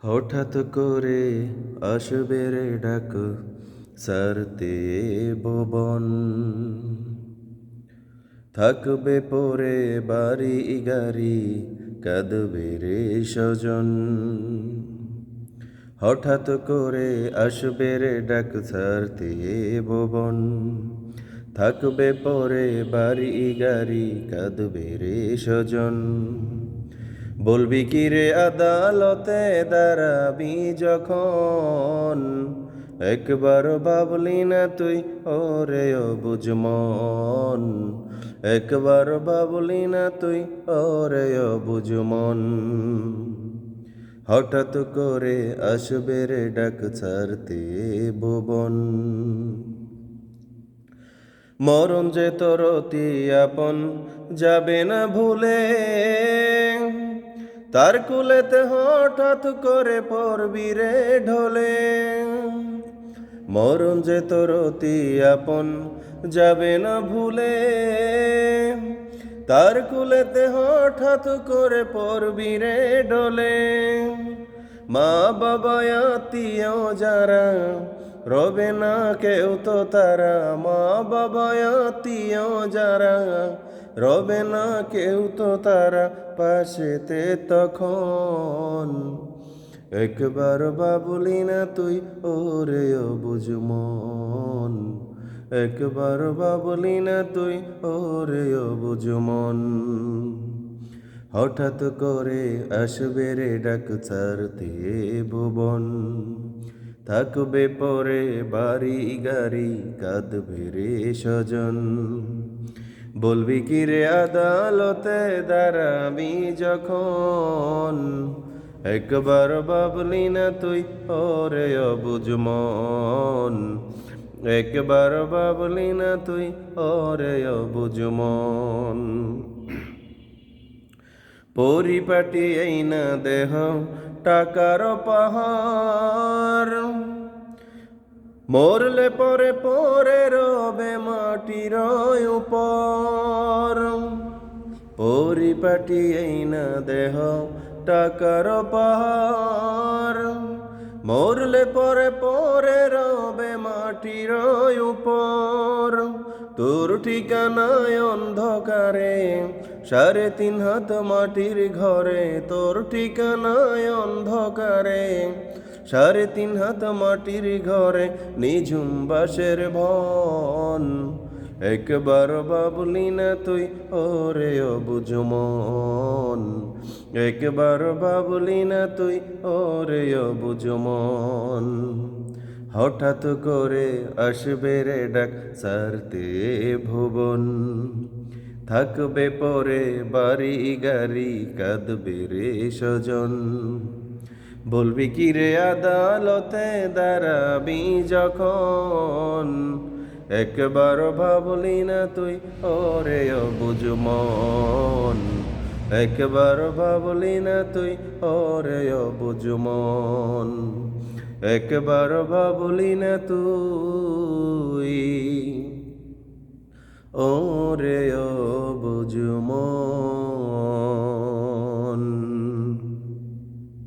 হঠাৎ করে আসবে রে ডাক সারতে ভুবন, থাকবে পরে বাড়ি গাড়ি কাঁদবে রে স্বজন। হঠাৎ করে আসবে রে ডাক সারতে ভুবন, থাকবে পরে বাড়ি গাড়ি কাঁদবে রে স্বজন। বলবি কি রে আদালতে দাঁড়াবি যখন, একবার ভাবলি না তুই ওরে অবুঝ মন, একবার ভাবলি না তুই ওরে অবুঝ মন। হঠাৎ করে আসবে রে ডাক ছাড়তে ভুবন, মরণ যে তোর অতি আপন যাবে না ভুলে, তার কুলেতে হঠাৎ করে পড়বি রে ঢলে। মরণ যে তোর অতি আপন যাবে না ভুলে, তার কুলেতে হঠাৎ করে পড়বি রে ঢলে। মা বাবা আত্মীয় যারা রবে না কেউ তো তারা, মা বাবা আত্মীয় যারা রবে না কেউ তো তারা পাশেতে তখন। একবার ভাবলি না তুই ওরে অবুঝ মন, একবার ভাবলি না তুই ওরে অবুঝ মন। হঠাৎ করে আসবে রে ডাক ছাড়তে ভুবন, থাকবে পরে বাড়ি গাড়ি কাঁদবে রে স্বজন। বলবি কি রে আদালতে দাঁড়াবি যখন, একবার ভাবলি না তুই ওরে অবুঝ মন, একবার ভাবলি না তুই ওরে অবুঝ মন। পরিপাটি এই না দেহ টাকার পাহাড়, মরলে পরে পরে রবে মাটির উপর। পরিপাটি এই না দেহ টাকার পাহাড়, মরলে পরে পরে রবে মাটির উপর। তোর ঠিকানায় অন্ধকারে 3.5 হাত মাটির ঘরে, তোর ঠিকানায় অন্ধকারে 3.5 হাত মাটির ঘরে নিঝুম বাঁশের বন। একবার ভাবলি না তুই ওরে অবুঝ মন, একবার ভাবলি না তুই ওরে অবুঝ মন। হঠাৎ করে আসবে রে ডাক ছাড়তে ভুবন, থাকবে পরে বাড়ি গাড়ি কাঁদবে রে স্বজন। বলবি কি রে আদালতে দাঁড়াবি যখন, একবার ভাবলি না তুই ওরে অবুঝ মন, একবার ভাবলি না তুই ওরে অবুঝ মন, একবার ভাবলি না তুই ওরে অবুঝ মন।